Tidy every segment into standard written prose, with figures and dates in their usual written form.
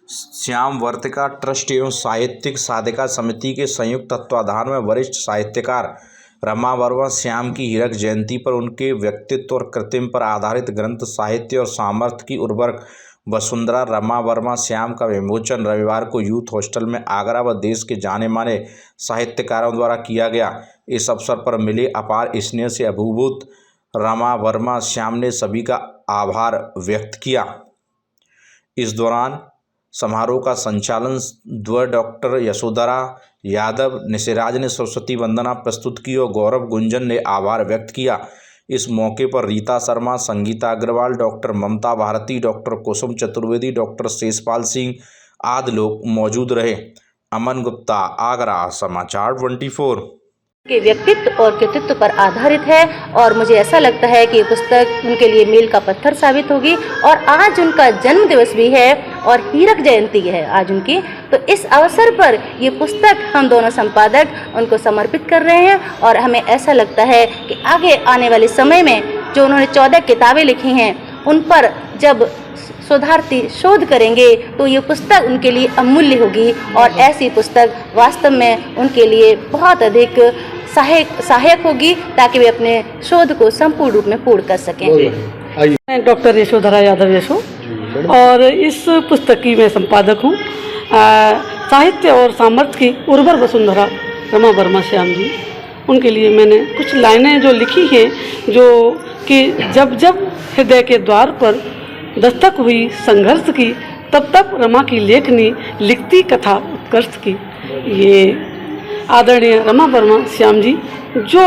श्याम वर्तिका trust एवं साहित्यिक साधिका समिति के संयुक्त तत्वाधान में वरिष्ठ साहित्यकार रमा वर्मा श्याम की हीरक जयंती पर उनके व्यक्तित्व और कृतिम पर आधारित ग्रंथ साहित्य और सामर्थ्य की उर्वरक वसुंधरा रमा वर्मा श्याम का विमोचन रविवार को यूथ हॉस्टल में आगरा व देश के जाने माने साहित्यकारों द्वारा किया गया। इस अवसर पर मिले अपार स्नेह से अभिभूत रमा वर्मा श्याम ने सभी का आभार व्यक्त किया। इस दौरान समारोह का संचालन डॉक्टर यशोधरा यादव निशिराज ने सरस्वती वंदना प्रस्तुत की और गौरव गुंजन ने आभार व्यक्त किया। इस मौके पर रीता शर्मा, संगीता अग्रवाल, डॉक्टर ममता भारती, डॉक्टर कुसुम चतुर्वेदी, डॉक्टर शेषपाल सिंह आदि लोग मौजूद रहे। अमन गुप्ता, आगरा समाचार 24 के व्यक्तित्व और कृतित्व पर आधारित है और मुझे ऐसा लगता है कि ये पुस्तक उनके लिए मील का पत्थर साबित होगी। और आज उनका जन्म दिवस भी है और हीरक जयंती है आज उनकी, तो इस अवसर पर ये पुस्तक हम दोनों संपादक उनको समर्पित कर रहे हैं। और हमें ऐसा लगता है कि आगे आने वाले समय में जो उन्होंने 14 किताबें लिखी हैं उन पर जब शोधार्थी शोध करेंगे तो ये पुस्तक उनके लिए अमूल्य होगी और ऐसी पुस्तक वास्तव में उनके लिए बहुत अधिक सहायक होगी ताकि वे अपने शोध को संपूर्ण रूप में पूर्ण कर सकें। मैं डॉक्टर यशोधरा यादव यशो और इस पुस्तक की मैं संपादक हूँ। साहित्य और सामर्थ्य की उर्वर वसुंधरा रमा वर्मा श्याम जी, उनके लिए मैंने कुछ लाइनें जो लिखी हैं, जो कि जब जब हृदय के द्वार पर दस्तक हुई संघर्ष की, तब तब रमा की लेखनी लिखती कथा उत्कर्ष की। ये आदरणीय रमा वर्मा श्याम जी जो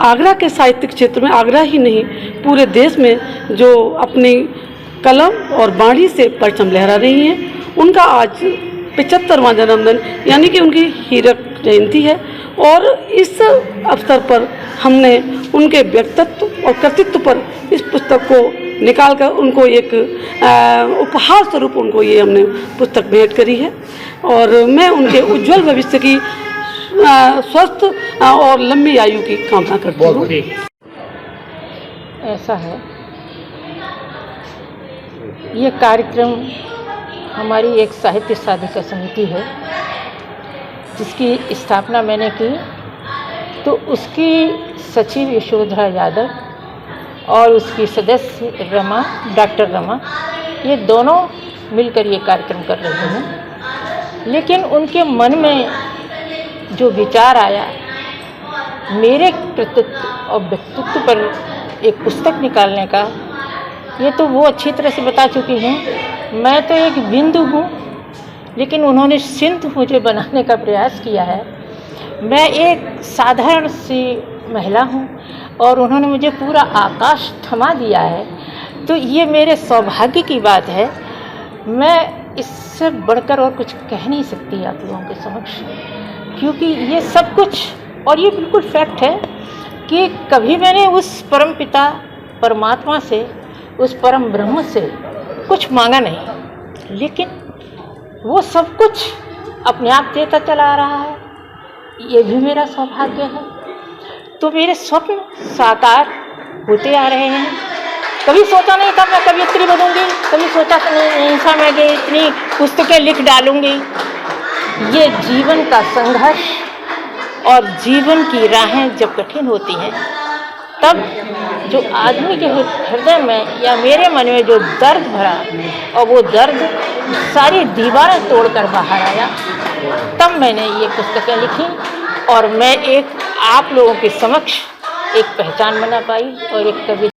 आगरा के साहित्यिक क्षेत्र में, आगरा ही नहीं पूरे देश में जो अपनी कलम और बाणी से परचम लहरा रही हैं, उनका आज 75वां जन्मदिन यानी कि उनकी हीरक जयंती है। और इस अवसर पर हमने उनके व्यक्तित्व और कृतित्व पर इस पुस्तक को निकालकर उनको एक उपहार स्वरूप उनको ये हमने पुस्तक भेंट करी है। और मैं उनके उज्जवल भविष्य की स्वस्थ और लंबी आयु की कामना करती हूँ। ऐसा है, ये कार्यक्रम हमारी एक साहित्य साधिका समिति है जिसकी स्थापना मैंने की, तो उसकी सचिव यशोधरा यादव और उसकी सदस्य रमा, डॉक्टर रमा, ये दोनों मिलकर ये कार्यक्रम कर रहे हैं। लेकिन उनके मन में जो विचार आया मेरे कृतित्व और व्यक्तित्व पर एक पुस्तक निकालने का, ये तो वो अच्छी तरह से बता चुकी हैं। मैं तो एक बिंदु हूँ, लेकिन उन्होंने सिंधु मुझे बनाने का प्रयास किया है। मैं एक साधारण सी महिला हूँ और उन्होंने मुझे पूरा आकाश थमा दिया है। तो ये मेरे सौभाग्य की बात है। मैं इससे बढ़कर और कुछ कह नहीं सकती आप लोगों के समक्ष, क्योंकि ये सब कुछ, और ये बिल्कुल फैक्ट है कि कभी मैंने उस परम पिता परमात्मा से, उस परम ब्रह्म से कुछ मांगा नहीं, लेकिन वो सब कुछ अपने आप देता चला आ रहा है। ये भी मेरा सौभाग्य है। तो मेरे स्वप्न साकार होते आ रहे हैं। कभी सोचा नहीं था मैं कवियत्री बनूंगी, कभी सोचा नहीं था मैं कि इतनी पुस्तकें लिख डालूंगी। ये जीवन का संघर्ष और जीवन की राहें जब कठिन होती हैं, तब जो आदमी के हृदय में या मेरे मन में जो दर्द भरा और वो दर्द सारी दीवारें तोड़कर बाहर आया, तब मैंने ये पुस्तकें लिखी और मैं एक आप लोगों के समक्ष एक पहचान बना पाई और एक कवि